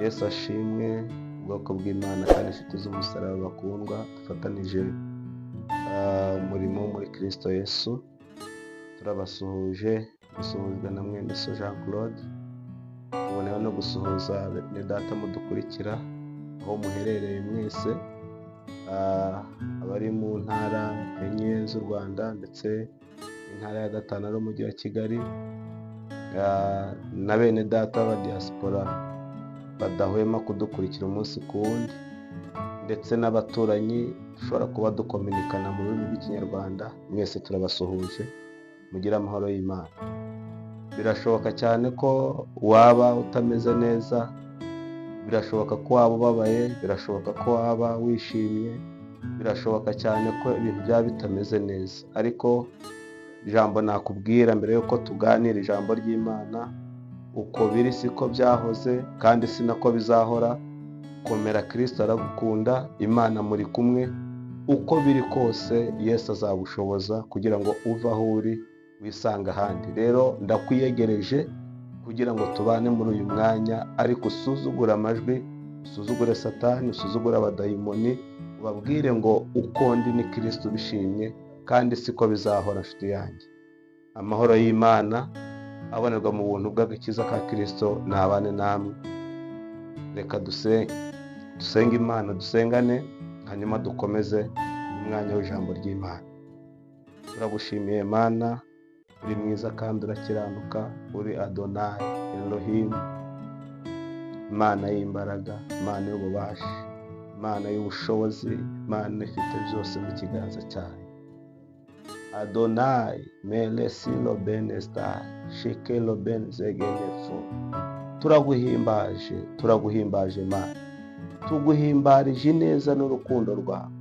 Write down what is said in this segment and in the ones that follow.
Yesu ashimwe, ubwoko bw'Imana kandi inshuti z'umusaraba bakundwa, dufatanije umurimo muri Kristo Yesu. Turabasuhuje, dusuhujwe na mwene so Jean Claude. Tuboneyeho no gusuhuza bene data mudukurikira aho muherereye mwese, abari mu ntara enye z'u Rwanda ndetse intara ya gatanu ari umujyi wa Kigali, na bene data ba diaspora badahwema kudukurikira umunsi ku wundi, ndetse n'abaturanyi dushobora kuba dukominikana mu rurimi rw'ikinyarwanda. Mwese turabasuhuje, mugire amahoro y'Imana. Birashoboka cyane ko waba utameze neza, birashoboka ko waba ubabaye, birashoboka ko waba wishimye, birashoboka cyane ko ibintu byaba bitameze neza, ariko ijambo nakubwira mbere yuko tuganira ijambo ry'Imana, uko biri siko byahoze kandi si nako bizahora. Komera, Kristo aragukunda, Imana muri kumwe. Uko biri kose Yesu azagushoboza kugira ngo uve aho uri wisanga ahandi. Rero ndakwiyegereje kugira ngo tubane muri uyu mwanya, ariko usuzugura amajwi, usuzugure Satani, usuzugure abadayimoni, ubabwire ngo uko ndi ni Kristo bishimye, kandi siko bizahora. Nshuti yanjye, amahoro y'Imana abonerwa mu buntu bw'agakiza ka Kristo nabane namwe. Reka dusenge Imana, dusengane, hanyuma dukomeze umwanya w'ijambo ry'Imana. Turagushimiye Mana, uri mwiza kandi urakiranuka, uri Adonai Elohim, Imana y'imbaraga, Imana y'ububasha, Imana y'ubushobozi, Imana ifite byose mu kiganza cyayo. Adonai melesilo benestar shekelo benzegenefo. Turaguhimbaje Mana, tuguhimbarije ineza n'urukundo rwawe,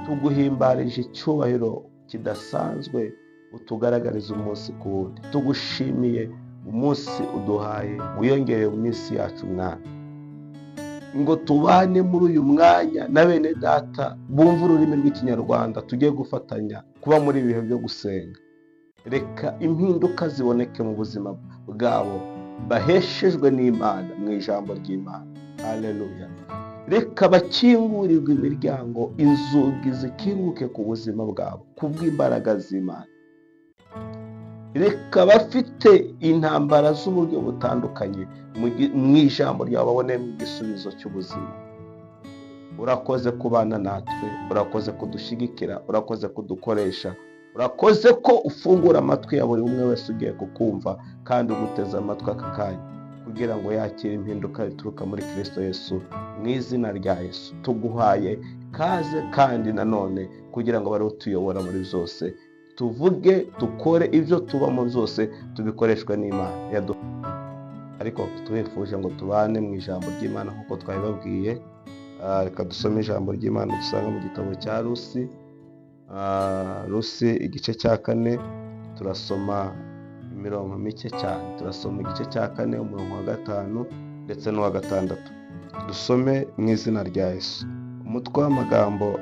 tuguhimbarije icyubahiro kidasanzwe utugaragariza umunsi ku wundi. Tugushimiye umunsi uduhaye wiyongereye mu minsi yacu Mwana, ngo tubane muri uyu mwanya na bene data bumva ururimi rw'ikinyarwanda, tugiye gufatanya kuba muri ibihe byo gusenga. Reka impinduka ziboneke mu buzima bwabo, baheshejwe n'Imana mu ijambo ry'Imana. Haleluya. Reka bakingurirwe imiryango, inzugi zikinguke ku buzima bwabo kubw'imbaraga z'Imana. Reka bafite intambara z'uburyo butandukanye mu ijambo ryawe babonemo igisubizo cy'ubuzima. Urakoze kubana natwe, urakoze kudushyigikira, urakoze kudukoresha, urakoze ko ufungura amatwi ya buri umwe wese ugiye kukumva kandi uguteze amatwi aka kanya, kugira ngo yakire impinduka ituruka muri Kristo Yesu. Mu izina rya Yesu tuguhaye kaze, kandi nanone kugira ngo bari utuyobora muri byose, tuvuge, dukore ibyo tubamo byose tubikoreshwe n'Imana yaduhaye. Ariko tubifuje ngo tubane mu ijambo ry'Imana nk'uko twabibabwiye. Reka dusome ijambo ry'Imana dusanga mu gitabo cya Rusi igice cya 4. Turasoma imirongo mike cyane, turasoma igice cya 4 umurongo wa 5 ndetse n'uwa 6. Dusome mu izina rya Yesu. Umutwe w'amagambo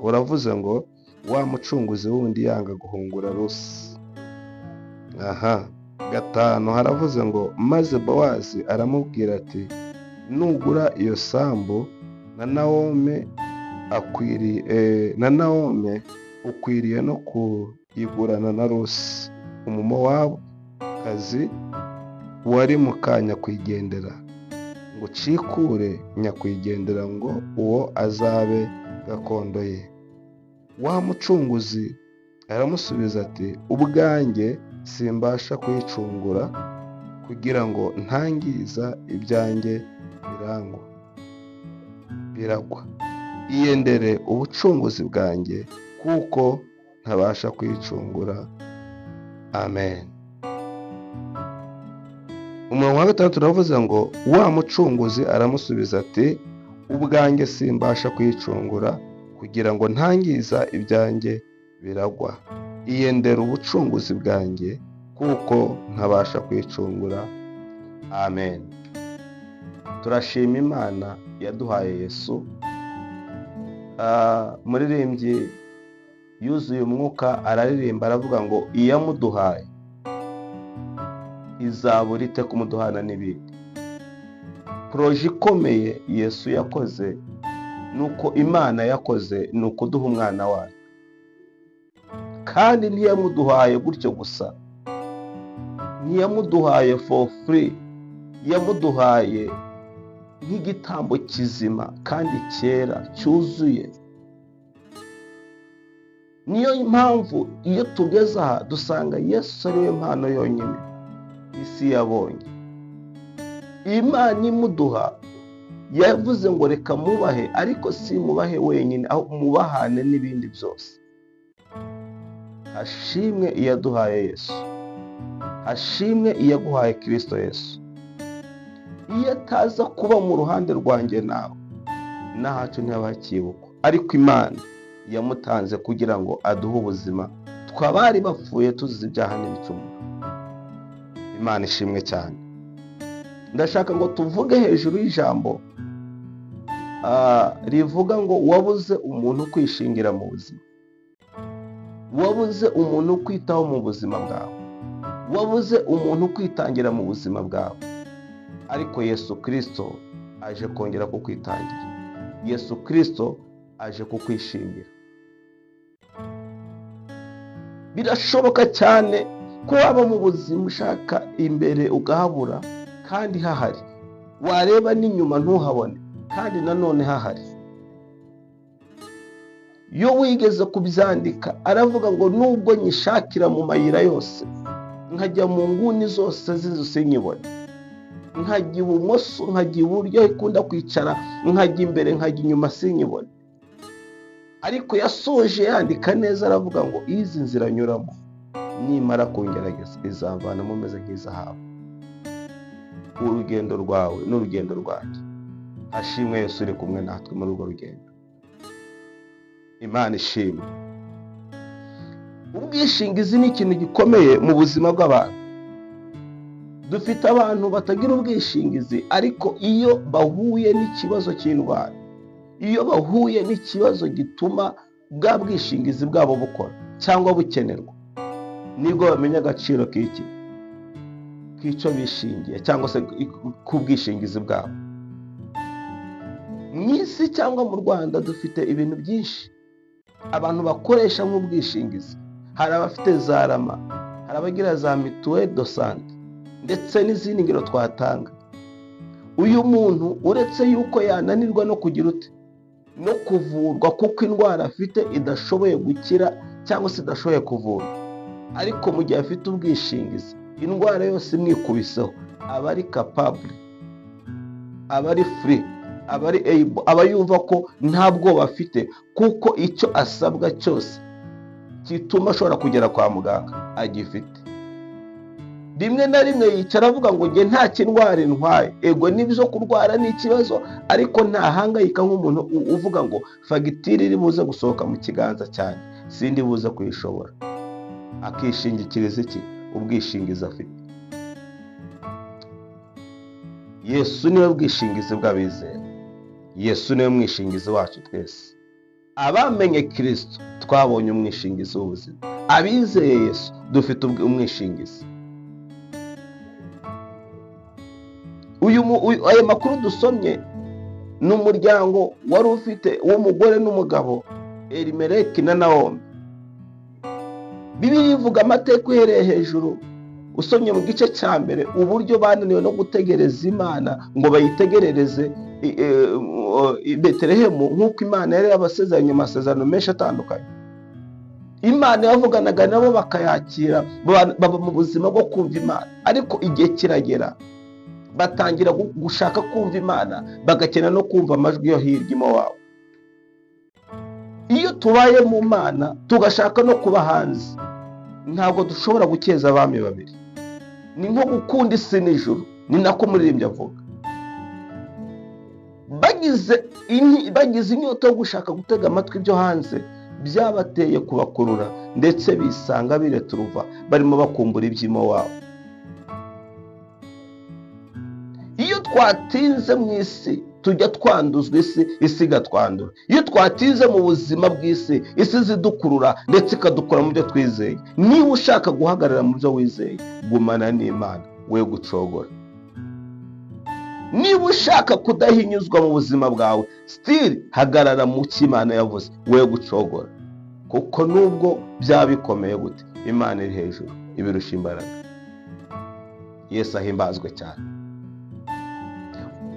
uravuze ngo wa mucunguzi wundi yanga guhungura Rusi. 5 haravuze ngo maze Bowazi aramubwira ati, nugura iyo sambu na Nawomi ukwiriye no kuyigurana na Rusi Umumowabukazi wari mu kanyakwigendera, ngo ucikure nyakwigendera, ngo uwo azabe gakondo ye. Wa mucunguzi aramusubiza ati, ubwanjye simbasha kuyicungura kugira ngo ntangiza ibyanjye biragwa. Iyendere ubucunguzi bwanjye kuko ntabasha kuyicungura. Amen. Umurongo wa 6 turavuze ngo wa mucunguzi aramusubiza ati, ubwanjye simbasha kuyicungura kugira ngo ntangiza ibyanjye biragwa. Iyendera ubucunguzi bwanjye kuko ntabasha kwicungura. Amen. Turashima Imana yaduhaye Yesu. Muririmbyi yuzuye umwuka araririmba aravuga ngo iyamuduhaye izabura ite kumuduhana n'ibindi. poroje ikomeye Yesu yakoze nuko Imana yakoze ni ukuduha umwana wayo, kandi ntiyamuduhaye gutyo gusa, ntiyamuduhaye for free, yamuduhaye nk'igitambo kizima kandi cyera cyuzuye. Niyo mpamvu iyo tugeze aha dusanga Yesu ariwe mpano yonyine isi yabonye. Imana imuduha yavuze ngo reka mubahe, ariko si mubahe wenyine, aho mubahane n'ibindi byose. Hashimwe iyaduhaye Yesu, hashimwe iyaguhaye Kristo Yesu. Iyo ataza kuba mu ruhande rwanjye nawe, nahacu ntihaba ariko Imana yamutanze kugira ngo aduhe ubuzima, twabari bapfuye tuzize ibyaha n'ibicumuro. Imana ishimwe cyane. Ndashaka ngo tuvuge hejuru y'ijambo rivuga ngo wabuze umuntu kwishingira mu buzima, wabuze umuntu kwitaho mu buzima bwawe, wabuze umuntu kwitangira mu buzima bwawe, ariko Yesu Kristo aje kongera kukwitangira. Yesu Kristo aje kukwishingira. Birashoboka cyane ko waba mu buzima ushaka imbere ugahabura kandi hahari, wareba n'inyuma ntuhabone kandi nanone hahari. Iyo wigeze kubyandika aravuga ngo nubwo nyishakira mu mayira yose, nkajya mu nguni zose z'inzu sinyibone, nkajya ibumoso nkajya iburyo ikunda kwicara, nkajya imbere nkajya inyuma sinyibone. Ariko yasoje yandika neza aravuga ngo izi nzira anyuramo nimara kungerageza izamvanamo meze nk'izahabu. Urugendo rwawe n'urugendo rwanjye, hashimwe Yesu uri kumwe natwe muri urwo rugendo. Imana ishimwe. Ubwishingizi ni ikintu gikomeye mu buzima bw'abantu. Dufite abantu batagira ubwishingizi, ariko iyo bahuye n'ikibazo cy'indwara, iyo bahuye n'ikibazo gituma bwa bwishingizi bwabo bukora cyangwa bukenerwa, nibwo bamenya agaciro k'icyo bishingiye cyangwa se k'ubwishingizi bwabo. Mu isi cyangwa mu Rwanda dufite ibintu byinshi abantu bakoresha nk'ubwishingizi. Hari abafite za rama, hari abagira za mituweli do sante, ndetse n'izindi ngero twatanga. Uyu muntu uretse yuko yananirwa no kugira ute no kuvurwa kuko indwara afite idashoboye gukira cyangwa se idashoboye kuvurwa, ariko mu gihe afite ubwishingizi, indwara yose imwikubiseho aba ari capable, aba ari free, aba ari able, aba yumva ko nta bwoba afite, kuko icyo asabwa cyose kituma ashobora kugera kwa muganga agifite. Rimwe na rimwe yicara avuga ngo nge nta kindwara intwaye. Ego nibyo kurwara ni ikibazo, ariko ntahangayika nk'umuntu uvuga ngo fagitire iri buze gusohoka mu kiganza cyane sindi buze kuyishobora. Akishingikiriza iki? Ubwishingizi afite. Yesu niwe bwishingizi bw'abizera. Yesu niwe mwishingizi wacu twese. Abamenye Kristo twabonye umwishingizi w'ubuzima. Abizeye Yesu dufite umwishingizi. Aya makuru dusomye ni umuryango wari ufite uw'umugore n'umugabo, Elimeleki na Nawomi. Bibiliya ivuga amateka uhereye hejuru. Usomye mu gice cya mbere uburyo bananiwe no gutegereza Imana ngo bayitegerereze i Betelehemu nk'uko Imana yari yabasezeranye amasezerano menshi atandukanye. Imana yavuganaga nabo bakayakira, baba mu buzima bwo kumva Imana, ariko igihe kiragera batangira gushaka kumva Imana, bagakena no kumva amajwi yo hirya wabo. Iyo tubaye mu Mana tugashaka no kuba hanze, ntabwo dushobora gukeza abami babiri. Ni nko gukunda isi n'ijuru, ni nako umuririmbyi avuga. Bagize inyota yo gushaka gutega amatwi ibyo hanze, byabateye kubakurura, ndetse bisanga bireturuva barimo bakumbura iby'imo wabo. Iyo twatinze mu isi tujya twanduzwa, isi igatwandura. Iyo twatinze mu buzima bw'isi, isi zidukurura ndetse ikadukura mu byo twizeye. Niba ushaka guhagarara mu byo wizeye, gumana n'Imana, we gucogora. niba ushaka kudahinyuzwa mu buzima bwawe, still hagarara mu cyo Imana yavuze, we gucogora, kuko nubwo byaba bikomeye gute, Imana iri hejuru ibirusha imbaraga. Yesu ahimbazwe cyane.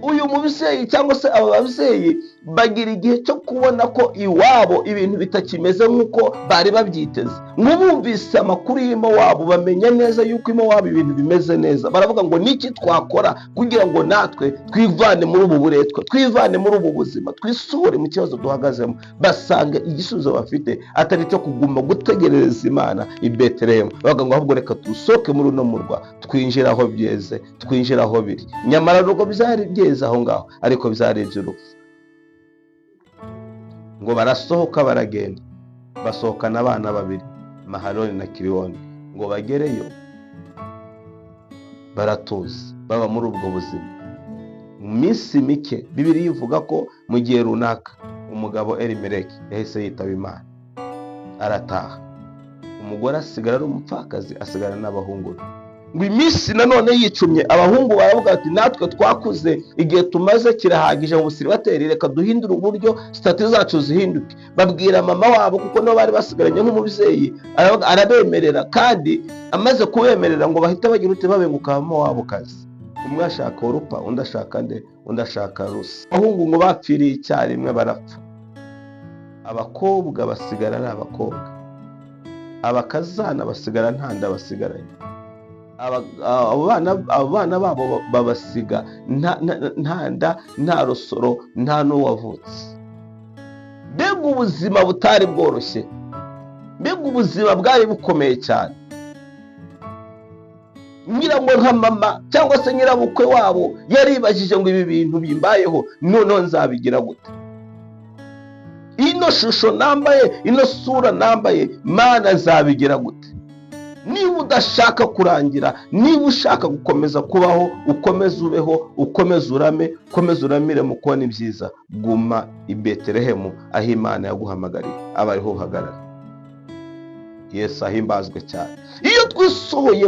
Uyu mubyeyi cyangwa se aba babyeyi bagira igihe cyo kubona ko iwabo ibintu bitakimeze nk'uko bari babyiteze. Bumvise amakuru y'Imowabu, bamenya neza yuko Imowabu ibintu bimeze neza, baravuga ngo niki twakora kugira ngo natwe twivane muri ubu buretwa, twivane muri ubu buzima, twisure mu kibazo duhagazemo. Basanga igisubizo bafite atari cyo kuguma gutegerereza Imana i Betelehemu, bavuga ngo ahubwo reka dusohoke muri uno murwa, twinjire aho byeze, twinjire aho biri. Nyamara nubwo byari byeze aho ngaho, ariko byarebye urupfu. Ngo barasohoka baragenda, basohokana abana babiri, Mahaloni na Kiliyoni. Ngo bagereyo baratuza, baba muri ubwo buzima. Mu minsi mike Bibiliya ivuga ko mu gihe runaka umugabo Elimeleki yahise yitaba Imana, arataha. Umugore asigara ari umupfakazi, asigara n'abahungu be. Ngo iminsi nanone yicumye, abahungu baravuga ati natwe twakuze, igihe tumaze kirahagije mu busiribateri, reka duhindure uburyo sitati zacu zihinduke. Babwira mama wabo, kuko nabo bari basigaranye nk'umubyeyi, arabemerera, kandi amaze kubemerera ngo bahita bagira uti babenguka mama wabo kazi. Umwe ashaka Orupa, undi ashaka nde, undi ashaka Rusi. Abahungu ngo bapfiriye icyarimwe barapfa. Abakobwa basigara ari abakobwa, abakazana basigara nta nda basigaranye. Abana babo babasiga nta nda, nta rusoro, nta n'uwavutse. Mbega ubuzima butari bworoshye, mbega ubuzima bwari bukomeye cyane. Nyirango nka mama cyangwa se nyirabukwe wabo yaribajije ngo ibi bintu bimbayeho noneho nzabigira gute? Ino shusho nambaye, ino sura nambaye, Mana nzabigira gute? Niba udashaka kurangira, niba ushaka gukomeza kubaho, ukomeze ubeho, ukomeze urame, ukomeze uramire mu kubona ibyiza, guma i Betelehemu aho Imana yaguhamagariye, aba ariho uhagarara. Yesu ahimbazwe cyane. Iyo twisohoye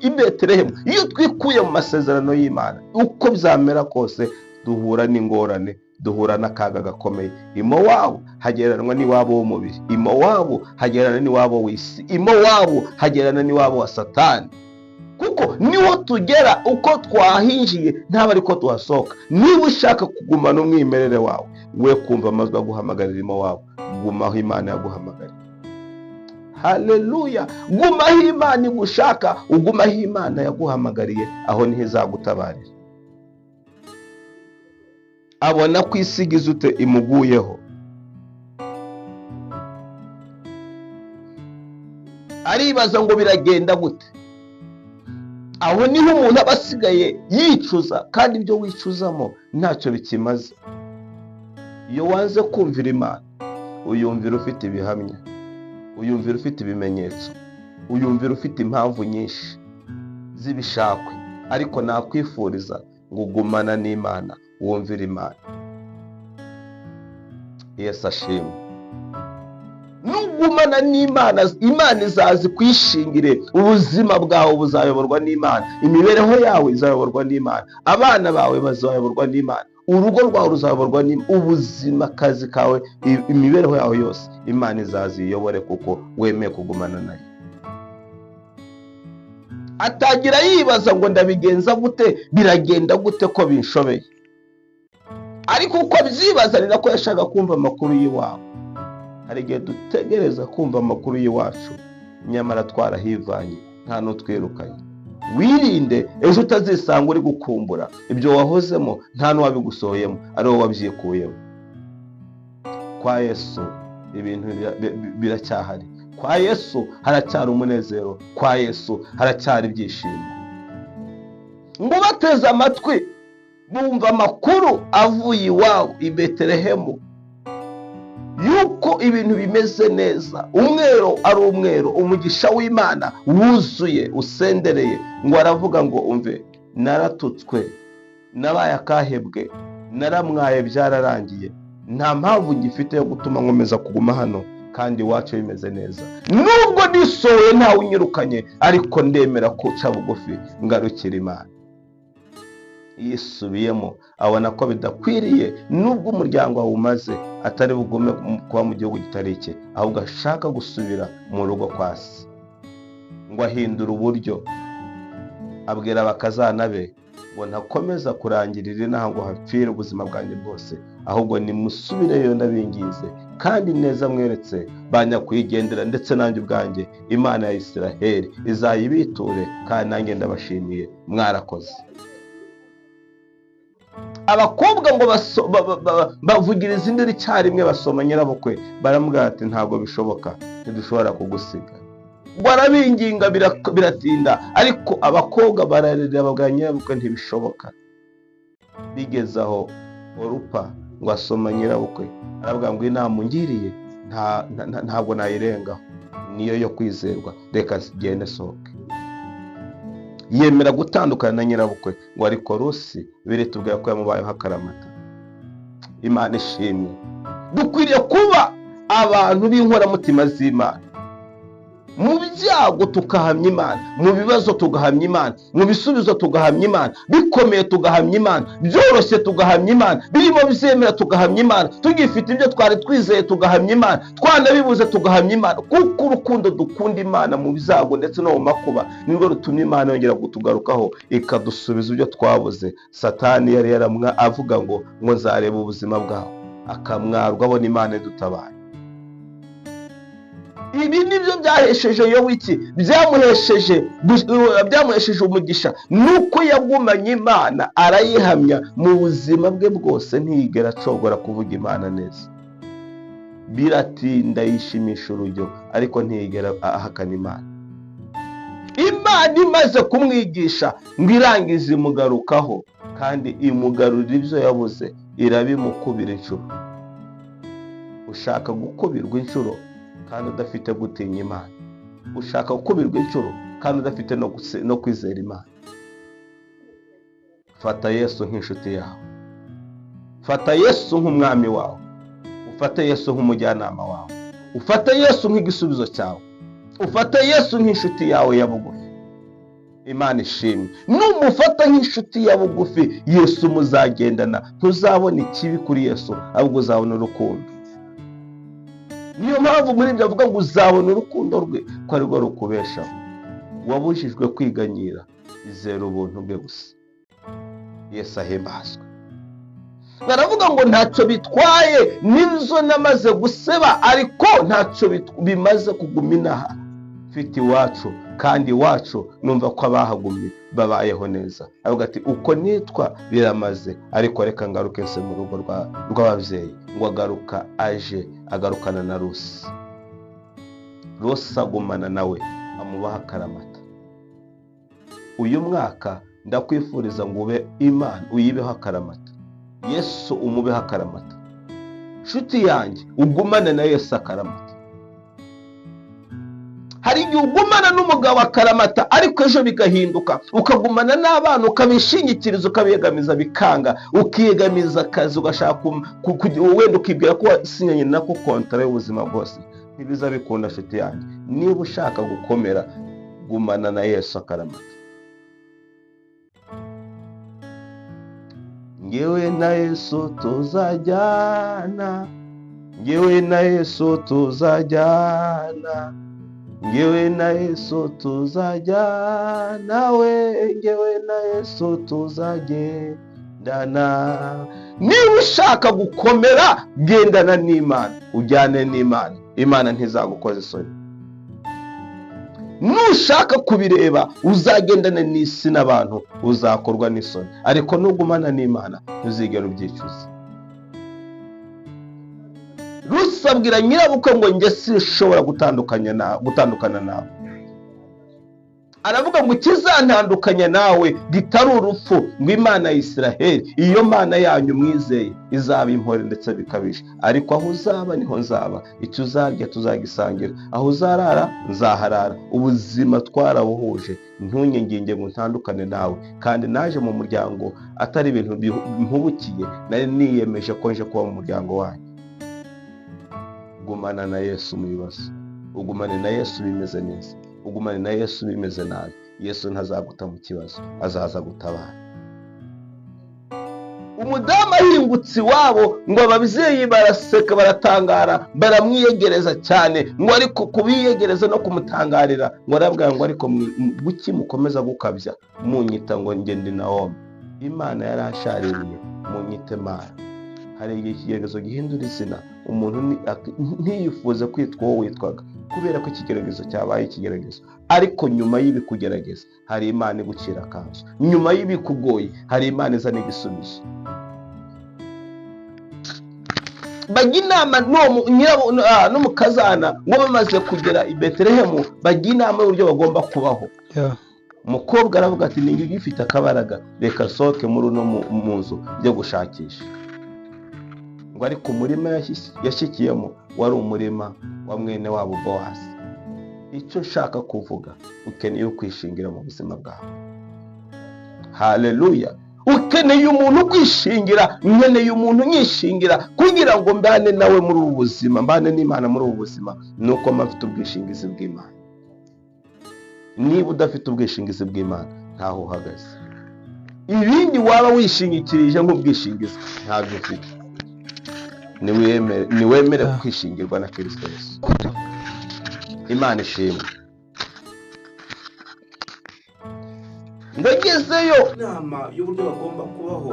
i Betelehemu, iyo twikuye mu masezerano y'Imana, uko byamera kose duhura n'ingorane, duhura n'akaga gakomeye. Imowabu hagereranwa n'iwabo w'umubiri, Imowabu hagererana n'iwabo w'isi, Imowabu hagererana n'iwabo wa Satani. Kuko niho tugera, uko twahinjiye ntabwo ariko tuhasohoka. Niba ushaka kugumana umwimerere wawe, we kumva amajwi aguhamagarira Imowabu, guma aho Imana yaguhamagariye. Haleluya! Guma aho Imana igushaka, uguma aho Imana yaguhamagariye, aho niho izagutabarira. Abona ko isigize ute imuguyeho, aribaza ngo biragenda gute. Aho niho umuntu aba asigaye yicuza, kandi ibyo wicuzamo ntacyo bikimaze. Iyo wanze kumvira Imana, uyumvira ufite ibihamya, uyumvira ufite ibimenyetso, uyumvira ufite impamvu nyinshi z'ibishakwe, ariko nakwifuriza ngo ugumana n'Imana, wumvira Imana. Yesu ashimwe. Nugumana n'Imana, Imana izazi kwishingire, ubuzima bwawe buzayoborwa n'Imana, imibereho yawe izayoborwa n'Imana, abana bawe bazayoborwa n'Imana, urugo rwawe ruzayoborwa n'Imana, ubuzima kazi kawe, imibereho yawe yose Imana izazi iyobore, kuko wemeye kugumana nayo. Atagira yibaza ngo ndabigenza gute, biragenda gute ko binshobeye. Ariko uko byibaza ni nako yashaka kumva amakuru y'iwabo. Hari igihe dutegereza kumva amakuru y'iwacu, nyamara twarahivanye, nta n'utwirukanye. Wirinde ejo utazisanga uri gukumbura ibyo wahozemo, nta n'uwabigusohoyemo, ari wowe wabyikuyemo. Kwa Yesu ibintu biracyahari. Kwa Yesu haracyari umunezero, kwa Yesu haracyari ibyishimo. Ngo bateze amatwi bumva amakuru avuye iwabo i Betelehemu, yuko ibintu bimeze neza, umwero ari umwero, umugisha w'Imana wuzuye usendereye. Ngo aravuga ngo umve, naratutswe, nabaye akahebwe, naramwaye, byararangiye, nta mpamvu ngifite yo gutuma nkomeza kuguma hano, kandi iwacu bimeze neza. Nubwo nisohoye ntawe unyirukanye, ariko ndemera kuca bugufi ngarukira Imana. yisubiyemo abona ko bidakwiriye, nubwo umuryango awumaze atari bugume kuba mu gihugu kitari icye, ahubwo ashaka gusubira mu rugo kwa se. Ngo ahindura uburyo, abwira abakazana be ngo ntakomeza kurangirira inaha ngo hapfire ubuzima bwanjye bwose, ahubwo nimusubireyo ndabingize, kandi neza mweretse ba nyakwigendera ndetse nanjye ubwanjye Imana ya Isiraheli izayibiture, kandi nanjye ndabashimiye, mwarakoze. Abakobwa ngo bavugiriza induru icyarimwe basoma nyirabukwe, baramubwira ati ntabwo bishoboka, ntidushobora kugusiga. Ngo arabinginga biratinda, ariko abakobwa bararira babwira nyirabukwe ntibishoboka. Bigeze aho Orupa ngo asoma nyirabukwe, aravuga ngo inama ungiriye ntabwo nayirengaho, niyo yo kwizerwa, reka zigende sohoke. Yemera gutandukana na nyirabukwe, ngo ariko Rusi biritubwira ko yamubayeho akaramata. Imana ishimwe. Dukwiriye kuba abantu b'inkoramutima z'Imana. Mu byago tugahamya Imana, mu bibazo tugahamya Imana, mu bisubizo tugahamya Imana, bikomeye tugahamya Imana, byoroshye tugahamya Imana, birimo bizemera tugahamya Imana, tugifite ibyo twari twizeye tugahamya Imana, twanabibuze tugahamya Imana, kuko urukundo dukunda Imana mu byago ndetse no mu makuba nirwo rutumye Imana yongera kutugarukaho ikadusubiza ibyo twabuze. Satani yari avuga ngo nzareba ubuzima bwawe, akamwarwa abona Imana idutabaye. Ibi nibyo byahesheje Yobu iki? Byamuhesheje umugisha, nuko yagumanye Imana arayihamya mu buzima bwe bwose, ntiyigera acogora kuvuga Imana neza. Biratinda yishimisha urujyo, ariko ntiyigera ahakana Imana. Imana imaze kumwigisha ngo irangize imugarukaho, kandi imugarurira ibyo yabuze, irabimukubira inshuro. Ushaka gukubirwa inshuro kandi udafite gutinya Imana, ushaka gukubirwa inshuro kandi udafite no kwizera Imana. Fata Yesu nk'inshuti yawe, fata Yesu nk'umwami wawe, ufata Yesu nk'umujyanama wawe, ufata Yesu nk'igisubizo cyawe, ufata Yesu nk'inshuti yawe ya bugufi. Imana ishimwe. Numufata nk'inshuti ya bugufi, Yesu muzagendana, ntuzabona ikibi kuri Yesu, ahubwo uzabona urukundo. Niyo mpamvu muri ibyo avuga ngo uzabona urukundo rwe, ko ari rwo rukubeshaho. Wabujijwe kwiganyira, izera ubuntu bwe gusa. Yesu ahimbazwe. Baravuga ngo ntacyo bitwaye n'inzo namaze guseba, ariko ntacyo bimaze kuguma inaha mfite iwacu, kandi iwacu numva ko abahagumye babayeho neza. Avuga ati uko nitwa biramaze, ariko reka ngaruke nse mu rugo rw'ababyeyi. Ngo agarukana na Rusi. Rusi agumana nawe, amubaha akaramata. Uyu mwaka ndakwifuriza ngo ube Imana uyibeho akaramata, Yesu umubeho akaramata. Nshuti yanjye, ugumane na Yesu akaramata. Hari igihe ugumana n'umugabo akaramata, ariko ejo bigahinduka, ukagumana n'abana ukabishingikiriza ukabiyegamiza bikanga, ukiyegamiza akazi ugashaka wenda ukibwira ko wasinyanye nako kontara y'ubuzima bwose. Ntibiza bikunda nshuti yanjye. Niba ushaka gukomera, gumana na Yesu akaramata. Ngewe na Yesu tuzajyana, ngewe na Yesu tuzajyana, ngewe na Yesu tuzajyana, ngewe na Yesu tuzagendana. Niba ushaka gukomera, gendana n'Imana, ujyane n'Imana. Imana ntizagukoza isoni. Nushaka kubireba, uzagendana n'isi n'abantu, uzakorwa n'isoni. Ariko nugumana n'Imana, ntuzigera ubyicuza. Rusi abwira nyirabukwe ngo njye sinshobora gutandukana nawe. Aravuga ngo ikizantandukanya nawe gitari urupfu, ngo Imana ya Isiraheli, iyo Mana yanyu mwizeye, izaba impore ndetse bikabije. Ariko aho uzaba niho nzaba, icyo uzarya tuzagisangira, aho uzarara nzaharara. Ubuzima twarabuhuje, ntunyenginge ngo ntandukane nawe. Kandi naje mu muryango atari ibintu mpubukiye, nari niyemeje ko nje kuba mu muryango wanyu. Gumana na Yesu mu bibazo, ugumane na Yesu bimeze neza, ugumane na Yesu bimeze nabi. Yesu ntazaguta mu kibazo, azaza gutabara. umudamu ahingutse iwabo ngo ababyeyi baraseka baratangara baramwiyegereza cyane, ngo ariko kubiyegereza no kumutangarira ngo arabwira ngo ariko buki mukomeza gukabya munyita ngo njye ndi Nawomi. Imana yarashaririye munyite Mara. Hari igihe ikigeragezo gihindura izina, umuntu ntiyifuze kwitwa uwo witwaga kubera ko ikigeragezo cyabaye ikigeragezo, ariko nyuma y'ibikugerageza hari Imana igucira akanzu, nyuma y'ibikugoye hari Imana izana igisubizo. Bajya inama n'umukazana ngo bamaze kugera i Betelehemu, bajya inama y'uburyo bagomba kubaho. Umukobwa aravuga ati ninjye ugifite akabaraga, reka sohoke muri uno muzu byo gushakisha. Ngo ariko umurima yashyikiyemo wari umurima wa mwene wabo Bowazi. Icyo nshaka kuvuga, ukeneye kwishingira mu buzima bwawe. Haleluya! Ukeneye umuntu kwishingira, nkeneye umuntu nyishingira kugira ngo mbane nawe muri ubu buzima, mbane n'Imana muri ubu buzima, nuko mafite ubwishingizi bw'Imana. Niba udafite ubwishingizi bw'Imana ntaho uhagaze. Ibindi waba wishingikirije nk'ubwishingizi ntabyo ufite. Niwemere kwishingirwa na Kristo Yesu. Imana ishimwe. Ndagezeyo inama y'uburyo bagomba kubaho,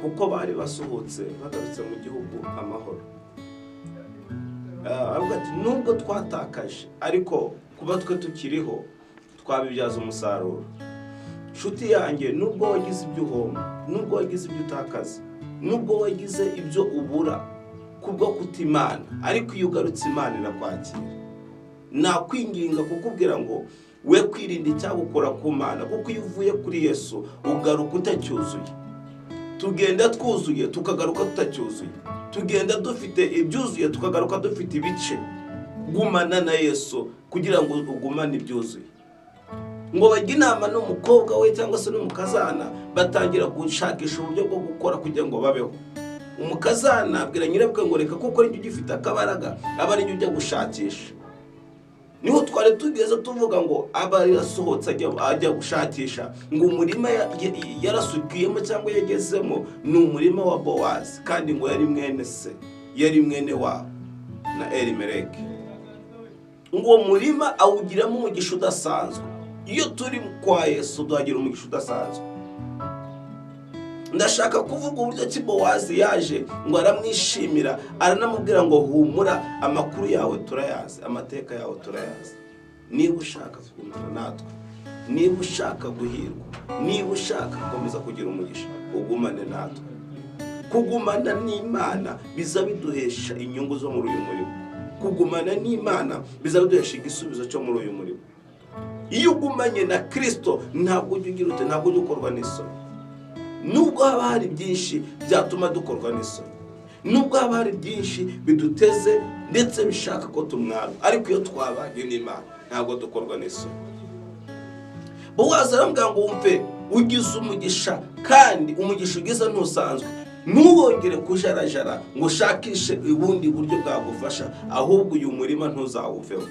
kuko bari basohotse bagarutse mu gihugu amahoro. Avuga ati nubwo twatakaje ariko kuba twe tukiriho twabibyaza umusaruro. Nshuti yanjye, nubwo wagize ibyo uhomba, nubwo wagize ibyo utakaza, nubwo wagize ibyo ubura kubwo kutimana, ariko iyo ugarutse Imana irakwakira. Nakwinginga kukubwira ngo we kwirinda icyagukora ku Mana, kuko iyo uvuye kuri Yesu ugaruka utacyuzuye. Tugenda twuzuye tukagaruka tutacyuzuye, tugenda dufite ibyuzuye tukagaruka dufite ibice. Gumana na Yesu kugira ngo ugumane ibyuzuye. Ngo bajya inama n'umukobwa we cyangwa se n'umukazana, batangira gushakisha uburyo bwo gukora kugira ngo babeho. Umukazana abwira nyirabukwe ngo reka kuko ari ugifite akabaraga, aba ari ujya gushakisha. Niho twari tugeze tuvuga ngo aba yasohotse ajya gushakisha, ngo umurima yarasukiyemo cyangwa yagezemo ni umurima wa Bowazi, kandi ngo yari mwene se, yari mwene wabo na Elimeleki. Ngo umurima awugiramo umugisha udasanzwe. Iyo turi kwa Yesu duhagira umugisha udasanzwe. Ndashaka kuvuga uburyo ki Bowazi yaje ngo aramwishimira, aranamubwira ngo humura, amakuru yawe turayazi, amateka yawe turayazi. Niba ushaka kugumana natwe, niba ushaka guhirwa, niba ushaka gukomeza kugira umugisha, ugumane natwe. Kugumana n'Imana biza biduhesha inyungu zo muri uyu murimo. Kugumana n'Imana biza biduhesha igisubizo cyo muri uyu murimo. Iyo ugumanye na Kristo ntabwo ujya ugira ute, ntabwo ujya ukorwa n'isoni. Nubwo haba hari byinshi byatuma dukorwa n'isoni, nubwo haba hari byinshi biduteze ndetse bishaka ko tumwara, ariko iyo twabanye n'Imana ntabwo dukorwa n'isoni. Bowazi arambwira ngo wumve ugize umugisha, kandi umugisha ugize ntusanzwe. Ntubongere kujarajara ngo ushakishe ubundi buryo bwagufasha, ahubwo uyu murima ntuzawuveho.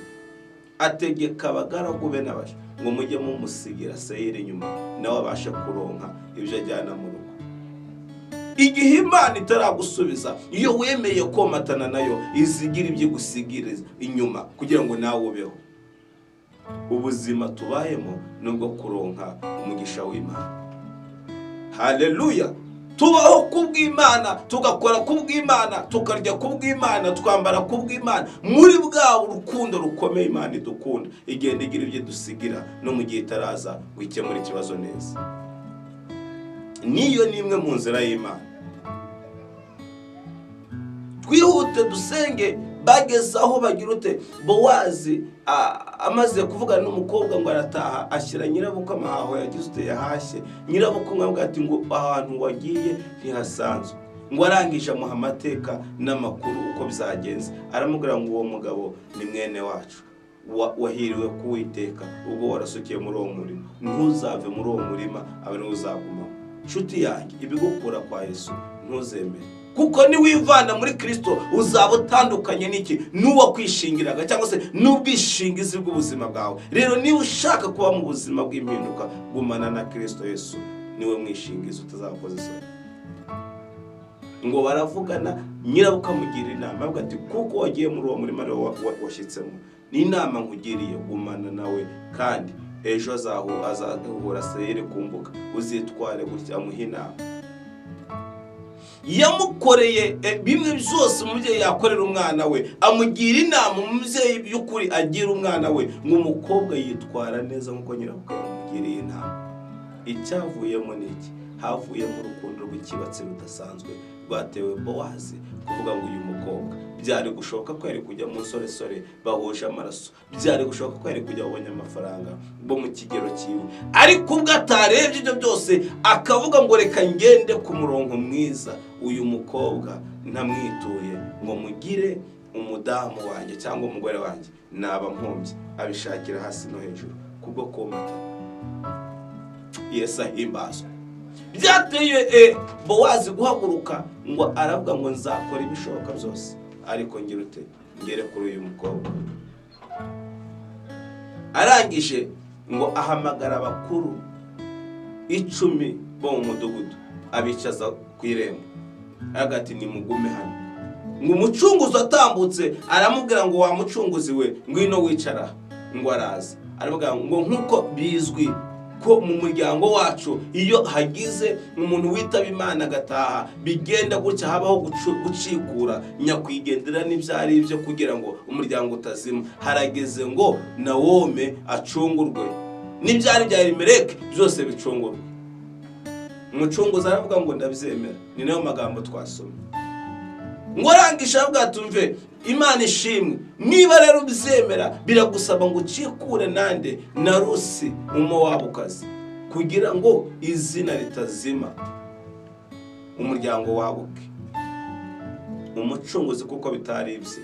Ategeka abagaragu be n'abasha ngo mujye mumusigira Seyiri inyuma, nawe abashe kuronka ibyo ajyana mu rugo. Igihe Imana itaragusubiza, iyo wemeye komatana nayo, izigira ibyo gusigiriza inyuma kugira ngo nawe ubeho. Ubuzima tubayemo nubwo kuronka umugisha w'Imana. Haleluya! Tubaho kubw'Imana, tugakora kubw'Imana, tukarya kubw'Imana, twambara kubw'Imana, muri bwa urukundo rukomeye Imana idukunda. Igenda igira ibyo dusigira no mu gihe itaraza gukemura ikibazo neza. Niyo nimwe mu nzira y'Imana. Twihute dusenge. Bageze aho bagira ute, Bowazi amaze kuvugana n'umukobwa ngo arataha, ashyira nyirabukwe amahaho yagize ute yahashye. Nyirabukwe mwabwa ati ngo ahantu wagiye ntihasanzwe. Ngo arangije amuha amateka n'amakuru uko bizagenze. Aramubwira ngo uwo mugabo ni mwene wacu, wahiriwe kuwiteka ubwo warasukiye muri uwo murima. Ntuzave muri uwo murima, abe niwe uzagumamo. Nshuti yanjye, ibigukura kwa Yesu ntuzemere, kuko niwivana muri Kristo uzaba utandukanye n'iki n'uwo kwishingiraga cyangwa se n'ubwishingizi bw'ubuzima bwawe. Rero niba ushaka kuba mu buzima bw'impinduka, gumana na Kristo Yesu, niwe mwishingizi utazakoza isoni. ngo baravugana, nyirabukwe amugira inama avuga ati kuko wagiye muri uwo murima washyitsemo, ni inama nkugiriye, gumana nawe kandi ejo azahura seyire ku mbuga, uzitware gutya. Amuha inama, yamukoreye bimwe byose umubyeyi yakorera umwana we, amugira inama umubyeyi by'ukuri agira umwana we ngo umukobwa yitwara neza nk'uko nyirabukwe yamugiriye inama. Icyavuyemo ni iki? Havuyemo urukundo rw'ikibatsi rudasanzwe rwatewe Bowazi kuvuga ngo uyu mukobwa byari gushoboka ko yari kujya mu nsoresore bahuje amaraso, byari gushoboka ko yari kujya abonye amafaranga bo mu kigero cyiwe, ariko ubwo atarebye ibyo byose akavuga ngo reka ngende ku murongo mwiza, uyu mukobwa ntamwituye ngo mugire umudamu wanjye cyangwa umugore wanjye, naba mpumbye. Abishakira hasi no hejuru kubwo komata. Yesu ahimbazwe. Byateye Bowazi guhaguruka ngo aravuga ngo nzakora ibishoboka byose, ariko ngira ute ngere kuri uyu mukobwa. Arangije ngo ahamagara abakuru 10 bo mu mudugudu, abicaza ku irembo, agati nimugume hano. Ngo umucunguzi atambutse aramubwira ngo wa mucunguzi we ngwino wicara. Ngo araza aravuga ngo nkuko bizwi ko mu muryango wacu iyo hagize umuntu witaba Imana agataha bigenda gutya, habaho gucikura nyakwigendera n'ibyari ibyo kugira ngo umuryango utazima. Harageze ngo Nawome acungurwe, n'ibyari bya Elimeleki byose bicungurwe. Umucunguzi aravuga ngo ndabyemera. Ni nayo magambo twasomye. Ngo arangisha avuga tumve Imana ishimwe, niba rero ubyemera biragusaba ngo ucikure nande na Rusi Umumowabukazi kugira ngo izina ritazima umuryango wabuke. Umucunguzi kuko bitari ibye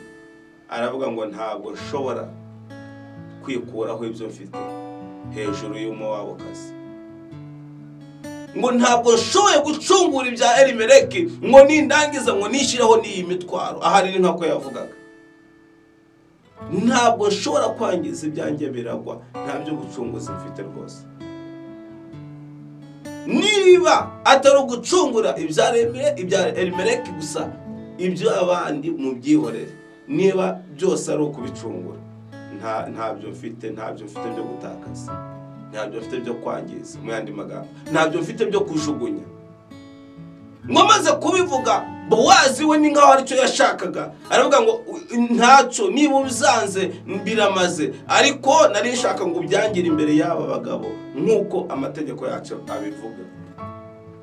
aravuga ngo ntabwo nshobora kwikuraho ibyo mfite hejuru y'Umumowabukazi, ngo ntabwo nshoboye gucungura ibya Elimeleki ngo nindangiza ngo nishireho n'iyi mitwaro. Ahari ni nkako yavugaga, ntabwo nshobora kwangiza ibyanjye biragwa, ntabyo gucunguza mfite rwose. Niba atari ugucungura ibya Elimeleki gusa, ibyo abandi mu byihorere, niba byose ari ukubicungura, ntabyo mfite byo gutakaza, ntabyo mfite byo kwangiza. Mu yandi magambo, ntabyo mfite byo kujugunya. Mwamaze kubivuga, Bowazi we ni nkaho aricyo yashakaga, aravuga ngo ntacyo, niba ubizanze biramaze, ariko nari nshaka ngo byangire imbere y'aba bagabo nk'uko amategeko yacu abivuga.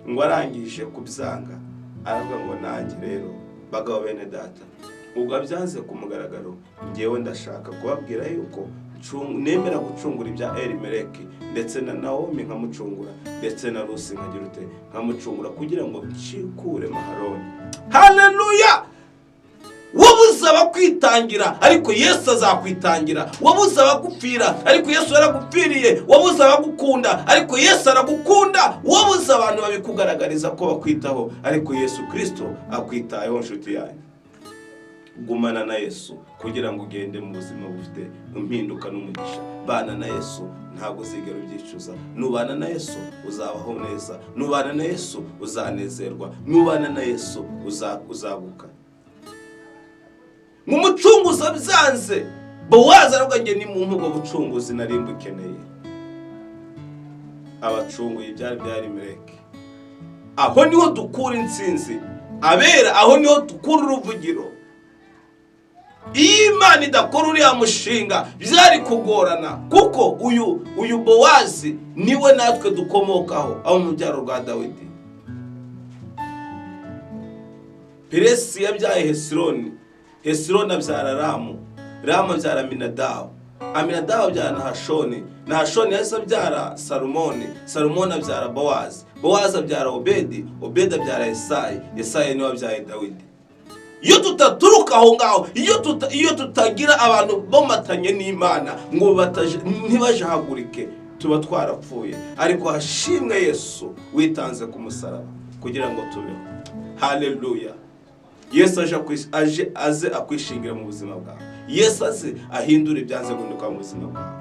Ngo arangije kubyanga aravuga ngo nanjye rero bagabo bene data, ubwo byanze ku mugaragaro, ngewe ndashaka kubabwira yuko nemera gucungura ibya Elimeleki ndetse na Nawomi nkamucungura, ndetse na Rusi nkagira ute nkamucungura, kugira ngo ncikure Mahaloni. Haleluya! Wabuze abakwitangira ariko Yesu azakwitangira, wabuze abagupfira ariko Yesu yaragupfiriye, wabuze abagukunda ariko Yesu aragukunda, wabuze abantu babikugaragariza ko bakwitaho ariko Yesu Kristo akwitayeho. Nshuti yanjye, gumana na Yesu kugira ngo ugende mu buzima bufite impinduka n'umugisha. Bana na Yesu ntabwo uzigera ubyicuza. Nubana na Yesu uzabaho neza, nubana na Yesu uzanezerwa, nubana na Yesu uzaguka. Mu mucunguzi byanze, Bowazi aravuga ngo ni mu mpugo bucunguzi nari mbukeneye. Abacunguye ibyari bya Elimeleki, aho niho dukura intsinzi. Abera, aho niho dukura uruvugiro. Iyo Imana idakora uriya mushinga byari kugorana, kuko uyu Bowazi niwe natwe dukomokaho, aho mu byaro rwa Dawidi. Peresi yabyaye Hesironi, Hesironi abyara Ramu, Ramu abyara Aminadabu, Aminadabu abyara Nahashoni, Nahashoni yahise abyara Salumoni, Salumoni abyara Bowazi, Bowazi abyara Obedi, Obedi abyara Yesayi, Yesayi niwe abyaye Dawidi. Iyo tutaturuka aho ngaho, iyo tutagira abantu bomatanye n'Imana ngo ntibajahagurike, tuba twarapfuye. Ariko hashimwe Yesu witanze ku musaraba kugira ngo tubeho. Haleluya! Yesu aze akwishingira mu buzima bwawe. Yesu aze ahindura ibyanze guhinduka mu buzima bwawe.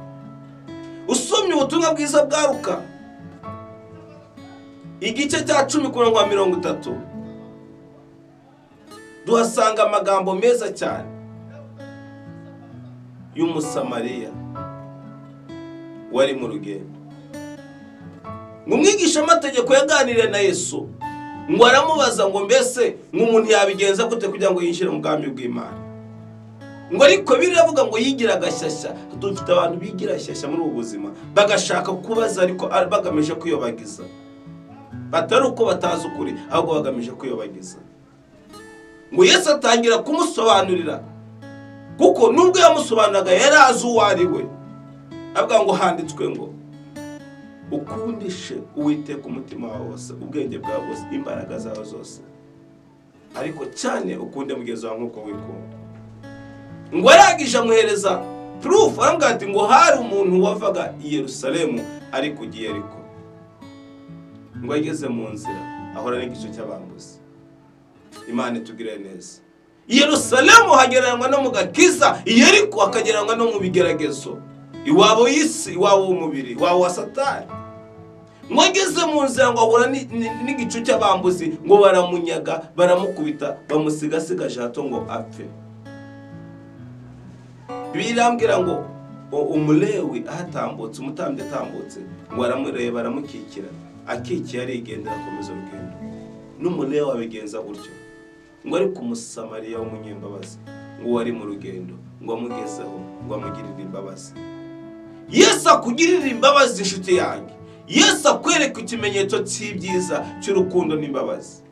Usomye ubutumwa bwiza bwa Luka igice cya 10:30, tuhasanga amagambo meza cyane y'umusamariya wari mu rugendo. ngo umwigisha amategeko yaganiriye na Yesu, ngo aramubaza ngo mbese nk'umuntu yabigenza gute kugira ngo yinjire mu bwami bw'Imana. ngo ariko biravuga ngo yigira agashyashya. Dufite abantu bigira shyashya muri ubu buzima, bagashaka kubaza ariko bagamije kuyobagiza, batari uko batazi ukuri, ahubwo bagamije kuyobagiza. ngo Yesu atangira kumusobanurira, kuko nubwo yamusobanuraga yari azi uwo ari we. avuga ngo handitswe ngo ukundishe Uwiteka umutima wawe wose, ubwenge bwawe bwose, imbaraga zawe zose, ariko cyane ukunde mugenzi wawe nk'uko wikunda. ngo arangije amuhereza proof, arambwira ati ngo hari umuntu wavaga i Yerusalemu ari kugiye Yeriko. ngo ageze mu nzira ahora n'igice cy'abambuzi. Imana itugirire neza. I Yerusalemu hagereranywa no mu gakiza, i Yeriko akagereranywa no mu bigeragezo, iwabo y'isi, iwabo w'umubiri, iwabo wa Satani. ngo ageze mu nzira ngo ahura n'igicu cy'abambuzi, ngo baramunyaga, baramukubita, bamusigasigaje hato ngo apfe. Birambwira ngo umulewi ahatambutse, umutambyi atambutse, ngo aramureba, aramukikira, akikiye arigendera, akomeza urugendo. N'umulewi abigenza gutyo. ngo ariko umusamariya w'umunyembabazi, ngo wari mu rugendo, ngo amugezeho, ngo amugirire imbabazi. Yesu akugirira imbabazi inshuti yanjye. Yesu akwereka ikimenyetso cy'ibyiza cy'urukundo n'imbabazi.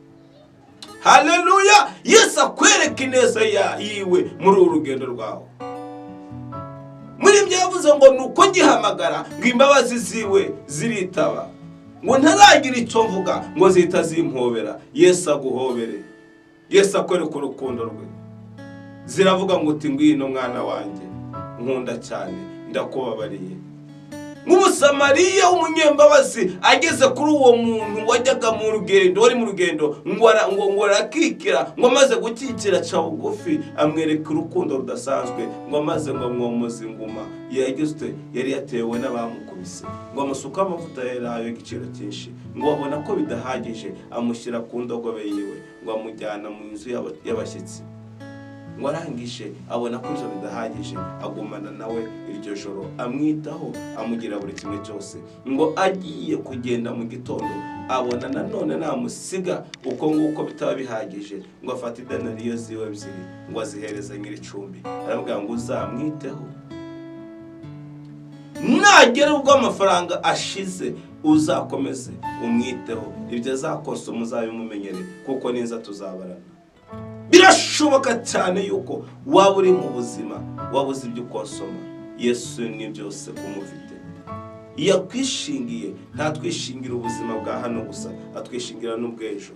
Haleluya! Yesu akwereka ineza yiwe muri uru rugendo rwawe. Muri ibyo yavuze ngo nuko ngihamagara, ngo imbabazi ziwe ziritaba, ngo ntaragira icyo mvuga, ngo zihita zimpobera. Yesu aguhobere. Yesu akwereka urukundo rwe. Ziravuga ngo uti ngwino mwana wanjye, nkunda cyane, ndakubabariye. Nk'umusamariya w'umunyembabazi ageze kuri uwo muntu wajyaga mu rugendo, wari mu rugendo, ngo arakikira, ngo amaze gukikira ca bugufi, amwereka urukundo rudasanzwe, ngo amaze ngo amwomoze inguma. Yagizwe yari yatewe n'abamukubise, ngo amusuka amavuta yerayo y'igiciro cyinshi, ngo abona ko bidahagije, amushyira ku ndogobe yiwe, ngo amujyana mu nzu y'abashyitsi. ngo arangije abona ko ibyo bidahagije, agumana nawe iryo joro, amwitaho, amugira buri kimwe cyose. ngo agiye kugenda mu gitondo, abona nanone namusiga uko nguko bitaba bihagije, ngo afata idenariyo ziwe ebyiri, ngo azihereza nyir'icumbi, aravuga ngo uzamwiteho, nagera ubwo amafaranga ashize uzakomeze umwiteho, ibyo azakonsoma uzabimumenyere, kuko neza tuzabarana. Birashoboka cyane yuko waba uri mu buzima wabuze ibyo ukonsoma. Yesu ni byose kumufite. Iyo akwishingiye, ntatwishingira ubuzima bwa hano gusa, atwishingira n'ubw'ejo.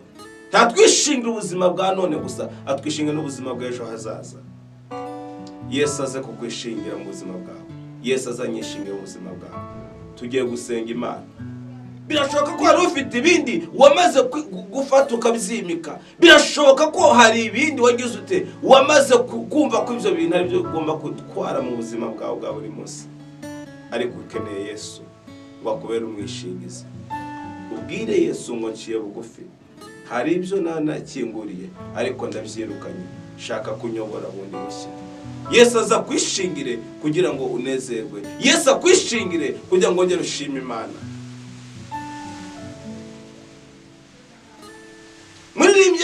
Ntatwishingira ubuzima bwa none gusa, atwishingira n'ubuzima bw'ejo hazaza. Yesu aze kukwishingira mu buzima bwawe. Yesu azanyishingira mu buzima bwawe. Tugiye gusenga Imana. Birashoboka ko hari ufite ibindi wamaze gufata ukabyimika. Birashoboka ko hari ibindi wagize ute wamaze kumva ko ibyo bintu ari byo ugomba gutwara mu buzima bwawe bwa buri munsi. Ariko ukeneye Yesu ngo akubere umwishingizi. Ubwire Yesu ngo nciye bugufi. Hari ibyo nakinguriye ariko ndabyirukanye. Shaka kunyobora bundi bushya. Yesu aza kwishingire kugira ngo unezerwe. Yesu akwishingire kugira ngo ongere ushime Imana.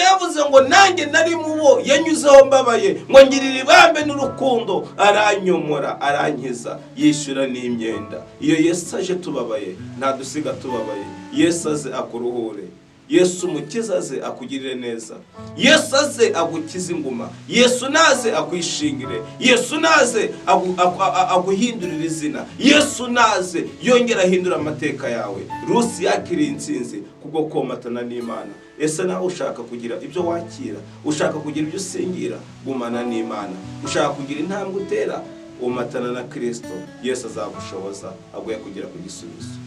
Yavuze ngo nanjye nari mubo yanyuzeho mbabaye, ngo ngirira ibambe n'urukundo, aranyomora, arankiza, yishyura n'imyenda. Iyo Yesu aje tubabaye, ntadusiga tubabaye. Yesu aze akuruhure. Yesu umukiza aze akugirire neza. Yesu aze agukize inguma. Yesu naze akwishingire. Yesu naze aguhindurira izina. Yesu naze yongera ahindura amateka yawe. Rusi yakiriye intsinzi kubwo komatana n'Imana. Ese nawe ushaka kugira ibyo wakira, ushaka kugira ibyo usingira, gumana n'Imana. Ushaka kugira intambwe utera, umatana na Kristo. Yesu azagushoboza aguye kugira ku gisubizo.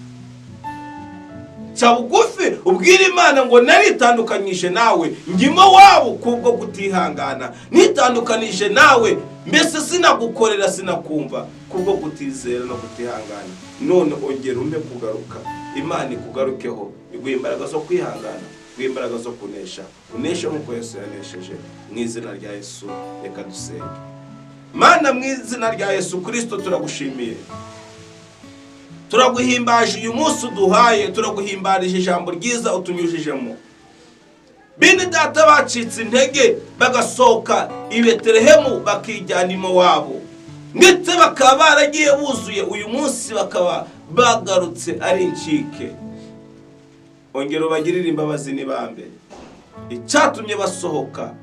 Bugufi ubwira Imana ngo naritandukanyije nawe, ngimo wabo kubwo kutihangana, nitandukanije nawe, mbese sinagukorera sinakumva kubwo kutizera no kutihangana. None ongera umpe kugaruka, Imana ikugarukeho, iguhe imbaraga zo kwihangana, rw'imbaraga zo kunesha, uneshe nk'uko Yesu yanesheje. Mu izina rya Yesu reka dusenge. Mana, mu izina rya Yesu Kristo turagushimiye, turaguhimbaje uyu munsi uduhaye, turaguhimbarije ijambo ryiza utunyujijemo. Bene data bacitse intege bagasohoka i Betelehemu bakijyana iwabo, ndetse bakaba baragiye buzuye, uyu munsi bakaba bagarutse ari incike. Ongera ubagirire imbabazi n'ibambe, icyatumye basohoka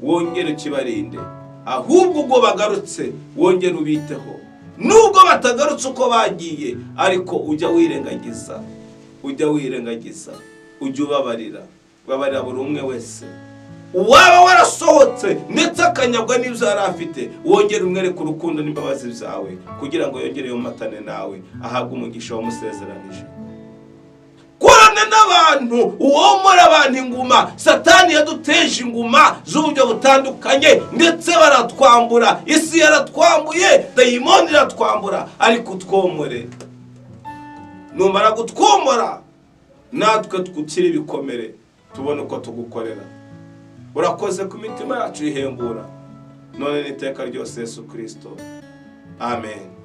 wongere kibarinde, ahubwo ubwo bagarutse wongere ubiteho. Nubwo batagarutse uko bagiye, ariko ujya wirengagiza, ujya ubabarira buri umwe wese. Uwaba warasohotse ndetse akanyabwa n'ibyo yari afite, wongere umwereke urukundo n'imbabazi zawe, kugira ngo yongere yomatane nawe, ahabwe umugisha wamusezeranije. Korana n'abantu, uwomora abantu inguma. Satani yaduteje inguma z'uburyo butandukanye, ndetse baratwambura, isi yaratwambuye, dayimoni iratwambura, ariko utwomore. Numara gutwomora, natwe tukiri ibikomere, tubone uko tugukorera. Urakoze ku mitima yacu ihembura, none n'iteka ryose Yesu Kristo. Amen.